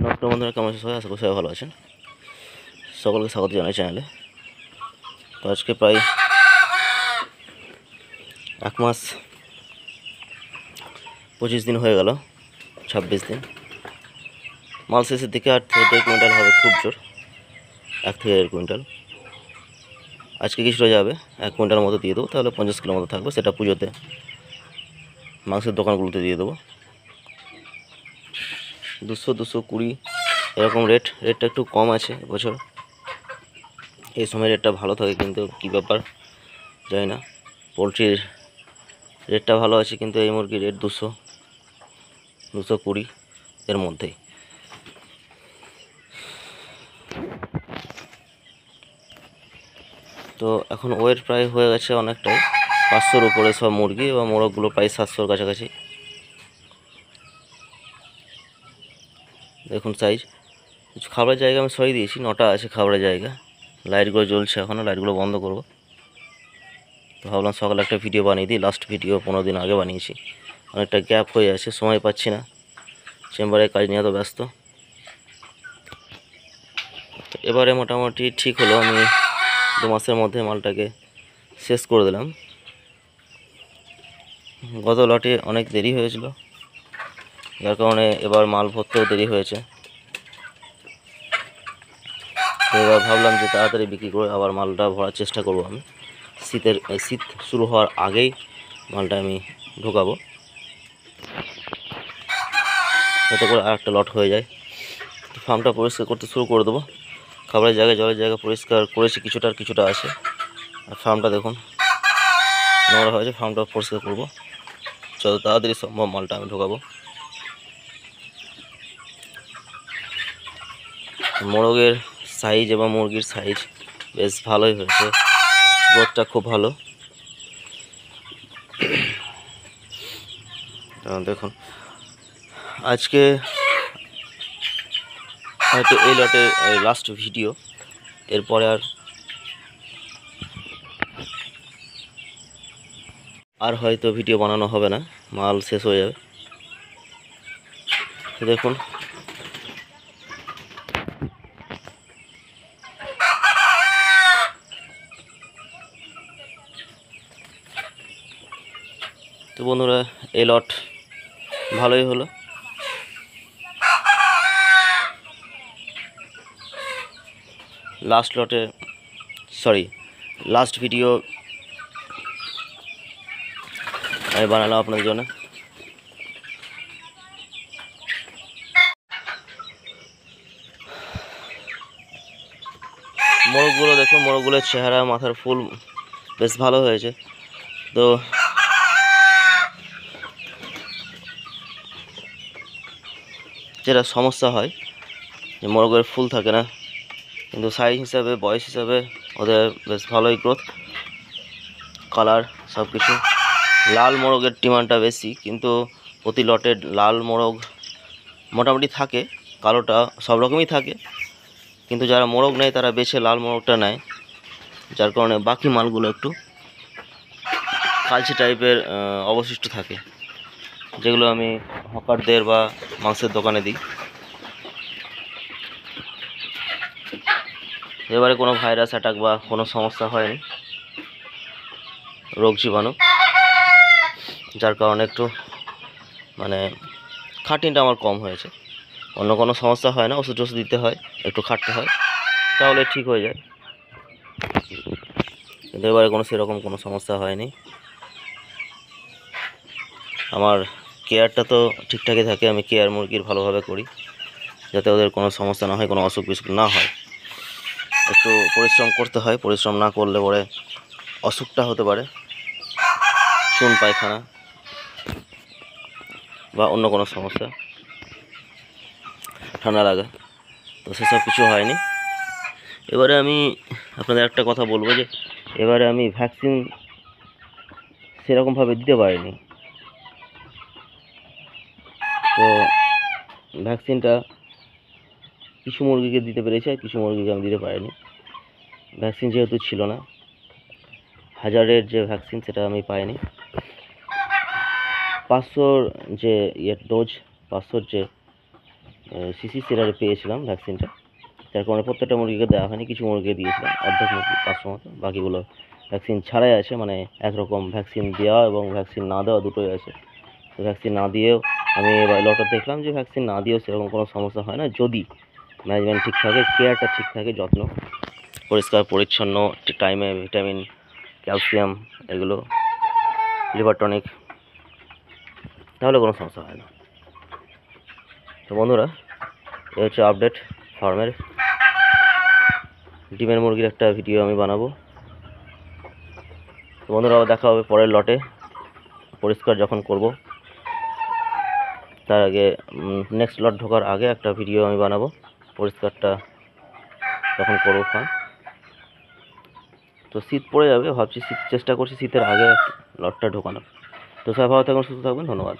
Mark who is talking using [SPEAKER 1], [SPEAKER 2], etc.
[SPEAKER 1] নমস্কার বন্ধুরা, কেমন আছেন সবাই? আশা করি সবাই ভালো আছেন। সকলকে স্বাগত জানাই চ্যানেলে। তো আজকে প্রায় 1 মাস 25 দিন হয়ে গেল, 26 দিন। মাল শেষের দিকে 8 থেকে 1.5 কুইন্টাল হবে, খুব জোর 1 থেকে 1.5 কুইন্টাল। আজকে কিছুটা যাবে, 1 কুইন্টালের মতো দিয়ে দেবো, তাহলে 50 কিলোর মতো থাকবে। সেটা পুজোতে মাংসের দোকানগুলোতে দিয়ে দেবো। 200-220 এরকম রেটটা একটু কম আছে এবছর। এই সময় রেটটা ভালো থাকে, কিন্তু কী ব্যাপার জানি না। পোলট্রির রেটটা ভালো আছে, কিন্তু এই মুরগির রেট 200-220 এর মধ্যেই। তো এখন ওয়েট প্রায় হয়ে গেছে অনেকটাই, 500-র উপরে সব মুরগি, এবং মোরগগুলো প্রায় 700-র কাছাকাছি। দেখুন সাইজ। কিছু খাবারের জায়গা আমি সরিয়ে দিয়েছি, 9টা আছে খাবারের জায়গা। লাইটগুলো জ্বলছে এখনও, লাইটগুলো বন্ধ করব। তো ভাবলাম সকালে একটা ভিডিও বানিয়ে দিই। লাস্ট ভিডিও 15 দিন আগে বানিয়েছি, অনেকটা গ্যাপ হয়ে আছে, সময় পাচ্ছি না, চেম্বারে কাজ নিয়ে এত ব্যস্ত। এবারে মোটামুটি ঠিক হলো, আমি 2 মাসের মধ্যে মালটাকে শেষ করে দিলাম। গত লটে অনেক দেরি হয়েছিল, যার কারণে এবার মাল ভরতেও দেরি হয়েছে। তো এবার ভাবলাম যে তাড়াতাড়ি বিক্রি করে আবার মালটা ভরার চেষ্টা করব আমি। শীত শুরু হওয়ার আগেই মালটা আমি ঢোকাবো, যাতে করে আর একটা লট হয়ে যায়। ফার্মটা পরিষ্কার করতে শুরু করে দেবো। খাবারের জায়গায়, জলের জায়গা পরিষ্কার করেছি কিছুটা, আর কিছুটা আছে। আর ফার্মটা দেখুন নোংরা হয়েছে, ফার্মটা পরিষ্কার করবো। যত তাড়াতাড়ি সম্ভব মালটা আমি ঢোকাবো। মোরগের সাইজ এবং মুরগির সাইজ বেশ ভালোই হয়েছে, গ্রোথটা খুব ভালো। দেখুন আজকে হয়তো এই লটের লাস্ট ভিডিও, এরপরে আর হয়তো ভিডিও বানানো হবে না, মাল শেষ হয়ে যাবে। দেখুন তো বন্ধুরা, এই লট ভালোই হলো। লাস্ট ভিডিও আমি বানালাম আপনাদের জন্য। মোরগগুলো দেখুন, মোরগগুলোর চেহারা, মাথার ফুল বেশ ভালো হয়েছে। তো যেটা সমস্যা হয় যে মোরগের ফুল থাকে না, কিন্তু সাইজ হিসাবে, বয়স হিসাবে ওদের বেশ ভালোই গ্রোথ, কালার সব কিছু। লাল মোরগের ডিমান্ডটা বেশি, কিন্তু প্রতি লটে লাল মোরগ মোটামুটি থাকে, কালোটা সব রকমই থাকে, কিন্তু যারা মোরগ নেয় তারা বেছে লাল মোরগটা নেয়, যার কারণে বাকি মালগুলো একটু কালচে টাইপের অবশিষ্ট থাকে, যেগুলো আমি হকারদের বা মাংসের দোকানে দিই। এবারে কোনো ভাইরাস অ্যাটাক বা কোনো সমস্যা হয়নি, রোগ জীবাণু, যার কারণে একটু মানে খাটনিটা আমার কম হয়েছে। অন্য কোনো সমস্যা হয় না, ওষুধ টষুধ দিতে হয়, একটু খাটতে হয়, তাহলে ঠিক হয়ে যায়। কিন্তু এবারে সেরকম কোনো সমস্যা হয়নি। আমার কেয়ারটা তো ঠিকঠাকই থাকে, আমি কেয়ার মুরগির ভালোভাবে করি, যাতে ওদের কোনো সমস্যা না হয়, কোনো অসুখ বিসুখ না হয়। একটু পরিশ্রম করতে হয়, পরিশ্রম না করলে পরে অসুখটা হতে পারে, চুন পায়খানা বা অন্য কোনো সমস্যা, ঠান্ডা লাগা, তো সেসব কিছু হয়নি। এবারে আমি আপনাদের একটা কথা বলবো, যে এবারে আমি ভ্যাকসিন সেরকমভাবে দিতে পারিনি। তো ভ্যাকসিনটা কিছু মুরগিকে দিতে পেরেছি, আর কিছু মুরগিকে আমি দিতে পারিনি। ভ্যাকসিন যেহেতু ছিল না, হাজারের যে ভ্যাকসিন সেটা আমি পাইনি। 500-র যে ডোজ, 500-র যে সিসি সিরারে পেয়েছিলাম ভ্যাকসিনটা, তার কারণে প্রত্যেকটা মুরগিকে দেওয়া হয়নি, কিছু মুরগিকে দিয়েছিলাম, অর্ধেক মুরগি 500 মতো, বাকিগুলো ভ্যাকসিন ছাড়াই আছে, মানে একরকম ভ্যাকসিন দেওয়া এবং ভ্যাকসিন না দেওয়া দুটোই আছে। তো ভ্যাকসিন না দিয়েও আমি লটে দেখলাম যে ভ্যাকসিন না দিয়েও সেরকম কোনো সমস্যা হয় না, যদি ম্যানেজমেন্ট ঠিক থাকে, কেয়ারটা ঠিক থাকে, যত্ন পরিষ্কার পরিচ্ছন্ন, টাইমে ভিটামিন, ক্যালসিয়াম, এগুলো লিভার টনিক, তাহলে কোনো সমস্যা হয় না। তো বন্ধুরা, এ হচ্ছে আপডেট ফার্মের। ডিমের মুরগির একটা ভিডিও আমি বানাবো। তো বন্ধুরা, দেখা হবে পরের লটে, পরিষ্কার যখন করব তার আগে, নেক্সট লট ঢোকার আগে একটা ভিডিও আমি বানাবো, পরিষ্কারটা যখন করবো ফার্ম। তো শীত পড়ে যাবে, ভাবছি চেষ্টা করছি শীতের আগে লটটা ঢোকানোর। তো সবাই ভালো থাকুন, সুস্থ থাকবেন, ধন্যবাদ।